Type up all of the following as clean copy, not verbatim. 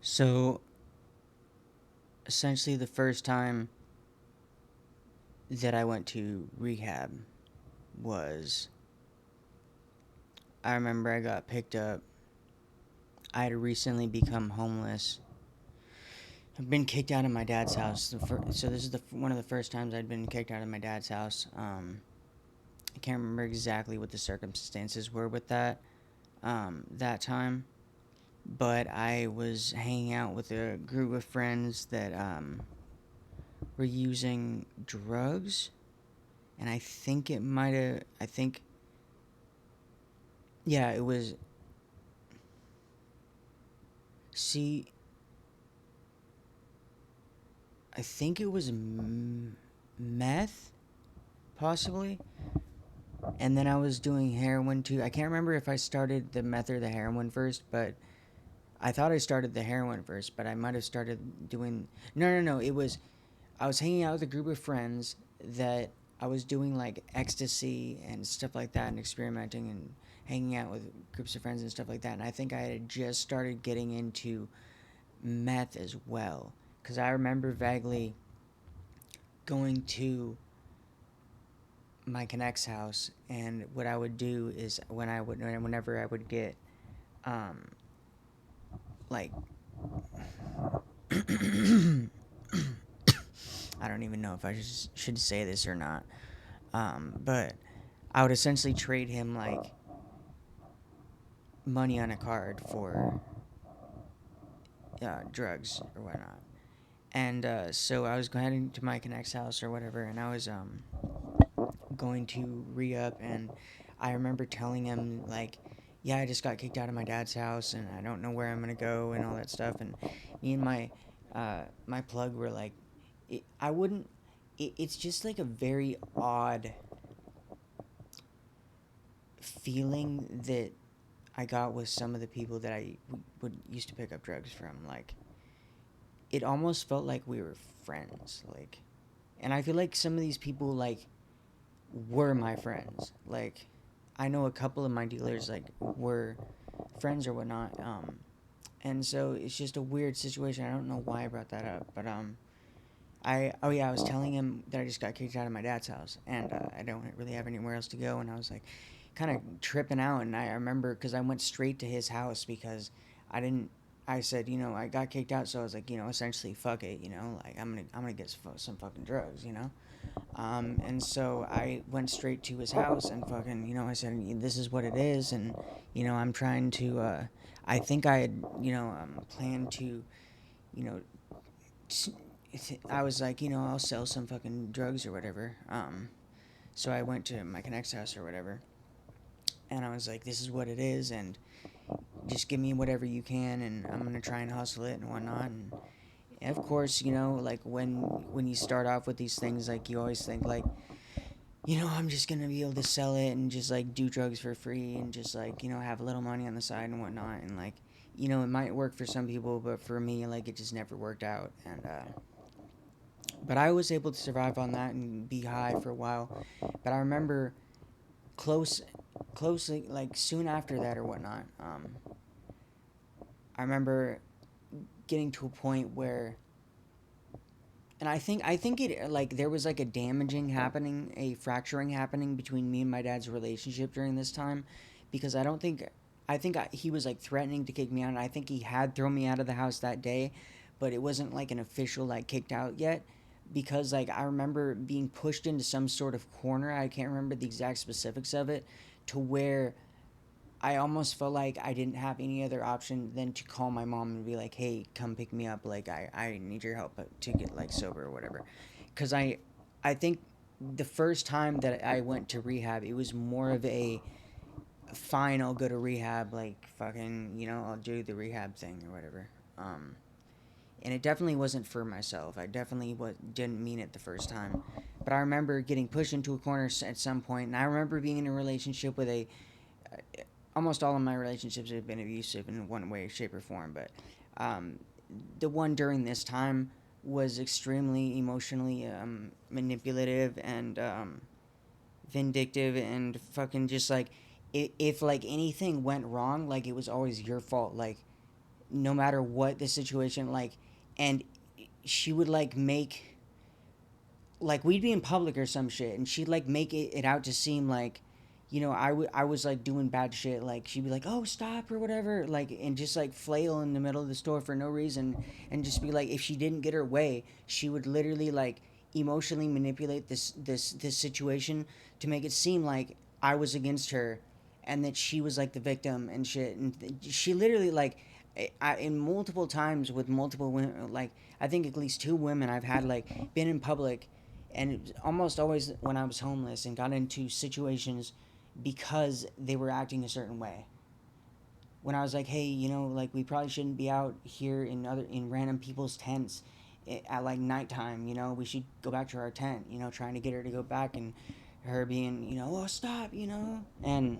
So, essentially, the first time that I went to rehab was I remember I got picked up. I had recently become homeless. I've been kicked out of my dad's house. So this is one of the first times I'd been kicked out of my dad's house. I can't remember exactly what the circumstances were with that time, but I was hanging out with a group of friends that were using drugs, and I think it might have. I think yeah, it was. See, I think it was meth, possibly. And then I was doing heroin too. I can't remember if I started the meth or the heroin first, but I thought I started the heroin first, but I might have started doing. No, no, no. It was. I was hanging out with a group of friends that I was doing like ecstasy and stuff like that and experimenting and hanging out with groups of friends and stuff like that. And I think I had just started getting into meth as well. Because I remember vaguely going to my connect's house, and what I would do is whenever I would get um like I don't even know if I should say this or not, but I would essentially trade him like money on a card for drugs or whatnot. And so I was going to my connect's house or whatever, and I was going to re up, and I remember telling him like, yeah, I just got kicked out of my dad's house, and I don't know where I'm gonna go, and all that stuff. And me and my plug were like, I wouldn't. It's just like a very odd feeling that I got with some of the people that I would used to pick up drugs from. Like, it almost felt like we were friends. Like, and I feel like some of these people like were my friends. Like, I know a couple of my dealers like were friends or whatnot. And so it's just a weird situation. I don't know why I brought that up, but I was telling him that I just got kicked out of my dad's house, and I don't really have anywhere else to go, and I was like, kind of tripping out, and I remember because I went straight to his house because I didn't. I said, I got kicked out, so I was like, essentially, fuck it, like I'm gonna get some fucking drugs, and so I went straight to his house and fucking, I said, this is what it is, and I'm trying to. I think I had, planned to, you know, I was like, I'll sell some fucking drugs or whatever. So I went to my connect's house or whatever, and I was like, this is what it is, and just give me whatever you can, and I'm gonna try and hustle it and whatnot. And of course, like when you start off with these things, like you always think like, I'm just gonna be able to sell it and just like do drugs for free and just like have a little money on the side and whatnot. And like, it might work for some people, but for me, like it just never worked out. And but I was able to survive on that and be high for a while. But I remember close, closely, like soon after that or whatnot. I remember getting to a point where, and I think it like there was like a damaging happening, a fracturing happening between me and my dad's relationship during this time, because he was like threatening to kick me out, and I think he had thrown me out of the house that day, but it wasn't like an official like kicked out yet, because like I remember being pushed into some sort of corner. I can't remember the exact specifics of it, to where I almost felt like I didn't have any other option than to call my mom and be like, "Hey, come pick me up. Like, I need your help to get like sober or whatever." Because I think the first time that I went to rehab, it was more of a fine. I'll go to rehab. Like, fucking, I'll do the rehab thing or whatever. And it definitely wasn't for myself. I definitely didn't mean it the first time. But I remember getting pushed into a corner at some point, and I remember being in a relationship with a almost all of my relationships have been abusive in one way, shape, or form. But um, the one during this time was extremely emotionally manipulative and vindictive and fucking just like if like anything went wrong, like it was always your fault. Like no matter what the situation, like, and she would like make, like, we'd be in public or some shit, and she'd like make it out to seem like, I was like doing bad shit. Like, she'd be like, "Oh, stop," or whatever, like, and just like flail in the middle of the store for no reason, and just be like, if she didn't get her way, she would literally like emotionally manipulate this situation to make it seem like I was against her, and that she was like the victim and shit. And she literally like, in multiple times with multiple women, like, I think at least two women I've had like been in public, and it was almost always when I was homeless and got into situations because they were acting a certain way. When I was like, hey, like, we probably shouldn't be out here in random people's tents at like nighttime. We should go back to our tent. Trying to get her to go back, and her being, oh, stop, and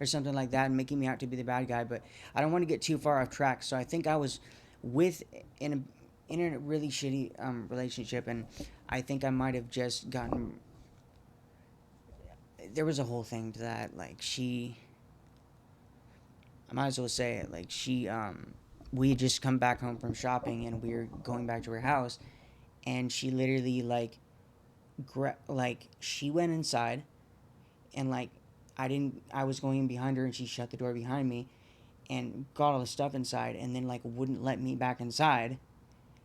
or something like that, and making me out to be the bad guy. But I don't want to get too far off track. So I think I was with in a really shitty relationship, and I think I might have just gotten. There was a whole thing to that. Like, I might as well say it. Like, we had just come back home from shopping, and we were going back to her house, and she literally like, she went inside, and like, I was going in behind her, and she shut the door behind me, and got all the stuff inside, and then like wouldn't let me back inside,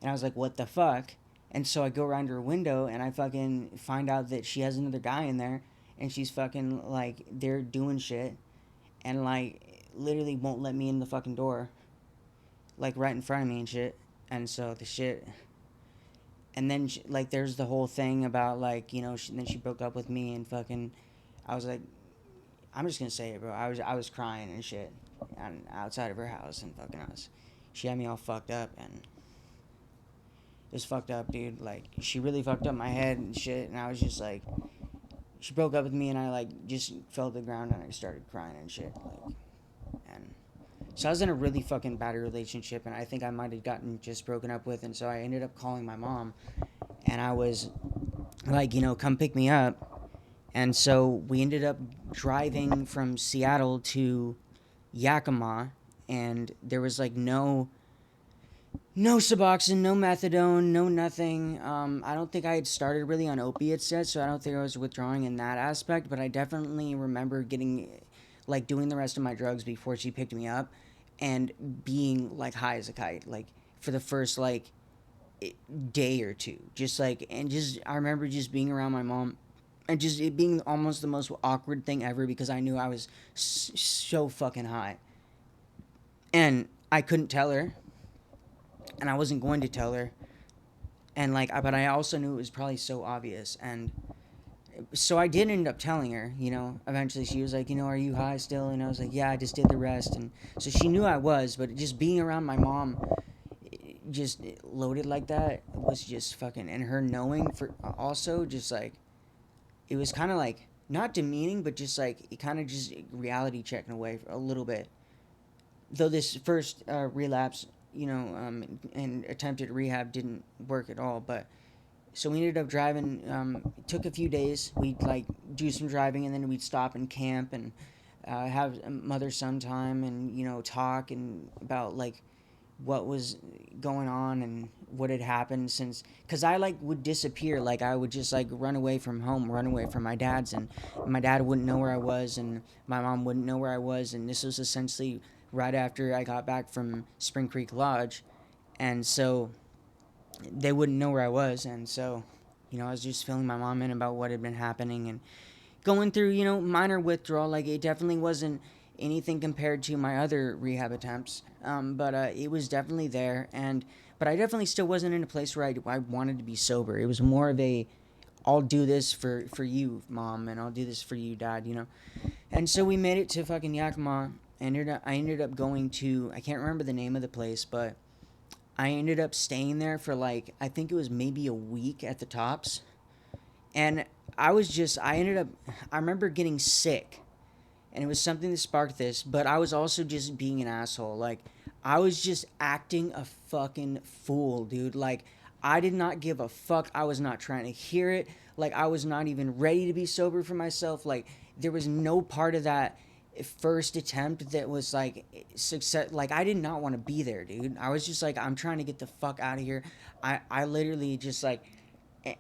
and I was like, what the fuck? And so I go around to her window, and I fucking find out that she has another guy in there, and she's fucking like, they're doing shit, and like literally won't let me in the fucking door, like right in front of me and shit. And so the shit, and then like, there's the whole thing about like, then she broke up with me, and fucking, I was like, I'm just gonna say it, bro. I was crying and shit, and outside of her house, and fucking us. She had me all fucked up, and it was fucked up, dude. Like, she really fucked up my head and shit, and I was just like, she broke up with me, and I like just fell to the ground, and I started crying and shit, like, and so I was in a really fucking bad relationship, and I think I might have gotten just broken up with, and so I ended up calling my mom, and I was like, come pick me up. And so we ended up driving from Seattle to Yakima, and there was like no Suboxone, no methadone, no nothing. I don't think I had started really on opiates yet, so I don't think I was withdrawing in that aspect, but I definitely remember getting, like, doing the rest of my drugs before she picked me up, and being, like, high as a kite, like, for the first, like, day or two. Just, like, and just, I remember just being around my mom, and just it being almost the most awkward thing ever, because I knew I was so fucking high. And I couldn't tell her, and I wasn't going to tell her, and like, but I also knew it was probably so obvious, and so I did end up telling her. Eventually she was like, are you high still? And I was like, yeah, I just did the rest. And so she knew I was, but just being around my mom, just loaded like that, was just fucking, and her knowing for also just like, it was kind of like not demeaning, but just like, it kind of just reality checking away for a little bit. Though this first relapse, and attempted rehab didn't work at all. But so we ended up driving. It took a few days. We'd like do some driving, and then we'd stop and camp, and have mother son time, and talk and about like what was going on and what had happened since, because I like would disappear, like I would just like run away from home, run away from my dad's, and my dad wouldn't know where I was, and my mom wouldn't know where I was. And this was essentially right after I got back from Spring Creek Lodge, and so they wouldn't know where I was. And so I was just filling my mom in about what had been happening, and going through minor withdrawal. Like, it definitely wasn't anything compared to my other rehab attempts, but it was definitely there. And but I definitely still wasn't in a place where I wanted to be sober. It was more of a, I'll do this for you, mom, and I'll do this for you, dad, And so we made it to fucking Yakima. I ended up going to, I can't remember the name of the place, but I ended up staying there for like, I think it was maybe a week at the tops. And I remember getting sick, and it was something that sparked this, but I was also just being an asshole. Like, I was just acting a fucking fool, dude. Like, I did not give a fuck. I was not trying to hear it. Like, I was not even ready to be sober for myself. Like, there was no part of that first attempt that was like success. Like I did not want to be there, dude. I was just like, I'm trying to get the fuck out of here. I literally just like,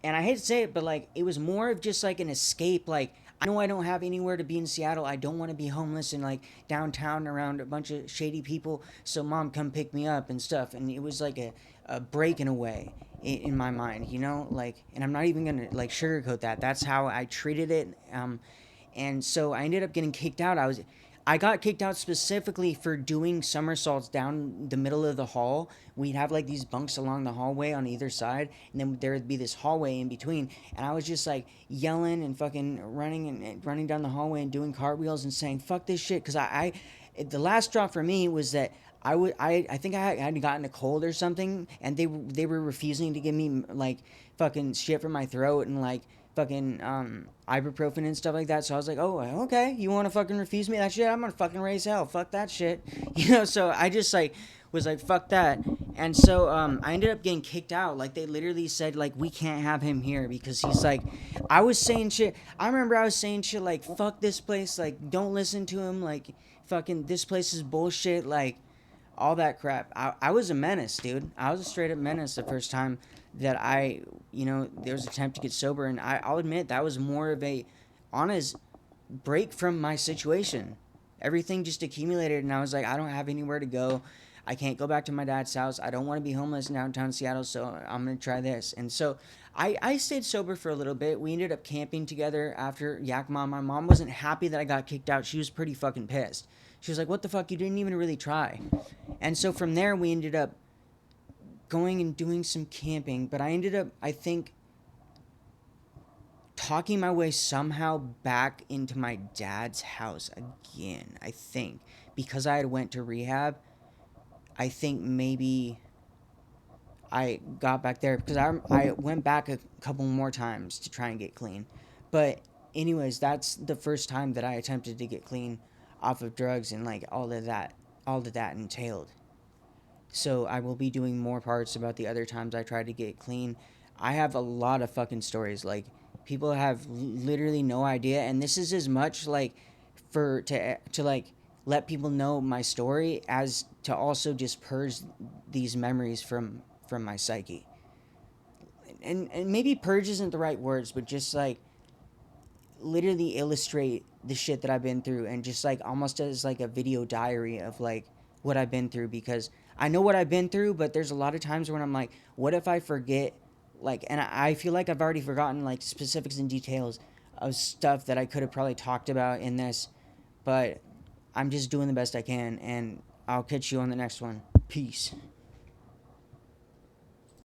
and I hate to say it, but like it was more of just like an escape. Like I know I don't have anywhere to be in Seattle. I don't want to be homeless in like downtown around a bunch of shady people. So mom, come pick me up and stuff. And it was like a breaking away in my mind, you know. Like, and I'm not even gonna like sugarcoat that. That's how I treated it. And so I ended up getting kicked out. I got kicked out specifically for doing somersaults down the middle of the hall. We'd have like these bunks along the hallway on either side, and then there would be this hallway in between. And I was just like yelling and fucking running and running down the hallway and doing cartwheels and saying "fuck this shit." Because the last straw for me was that I think I had gotten a cold or something, and they were refusing to give me like fucking shit for my throat and like fucking ibuprofen and stuff like that. So I was like, oh, okay, you want to fucking refuse me that shit? I'm gonna fucking raise hell. Fuck that shit, you know. So I just like was like, fuck that. And so I ended up getting kicked out. Like they literally said like we can't have him here because he's like, I was saying shit. I remember I was saying shit like fuck this place. Like don't listen to him. Like fucking this place is bullshit. Like all that crap. I was a menace, dude. I was a straight up menace the first time that there was an attempt to get sober, and I'll admit that was more of a honest break from my situation. Everything just accumulated, and I was like, I don't have anywhere to go. I can't go back to my dad's house. I don't want to be homeless in downtown Seattle, so I'm going to try this. And so I stayed sober for a little bit. We ended up camping together after Yakima. My mom wasn't happy that I got kicked out. She was pretty fucking pissed. She was like, what the fuck? You didn't even really try. And so from there, we ended up going and doing some camping. But I ended up, I think, talking my way somehow back into my dad's house again. I think because I had went to rehab. I think maybe I got back there because I went back a couple more times to try and get clean. But anyways, that's the first time that I attempted to get clean off of drugs and like all of that entailed. So I will be doing more parts about the other times I tried to get clean. I have a lot of fucking stories. Like people have literally no idea, and this is as much like for to like let people know my story as to also just purge these memories from my psyche. And maybe purge isn't the right words, but just like literally illustrate the shit that I've been through and just like almost as like a video diary of like what I've been through because I know what I've been through, but there's a lot of times when I'm like, what if I forget like and I feel like I've already forgotten like specifics and details of stuff that I could have probably talked about in this, but I'm just doing the best I can and I'll catch you on the next one. Peace.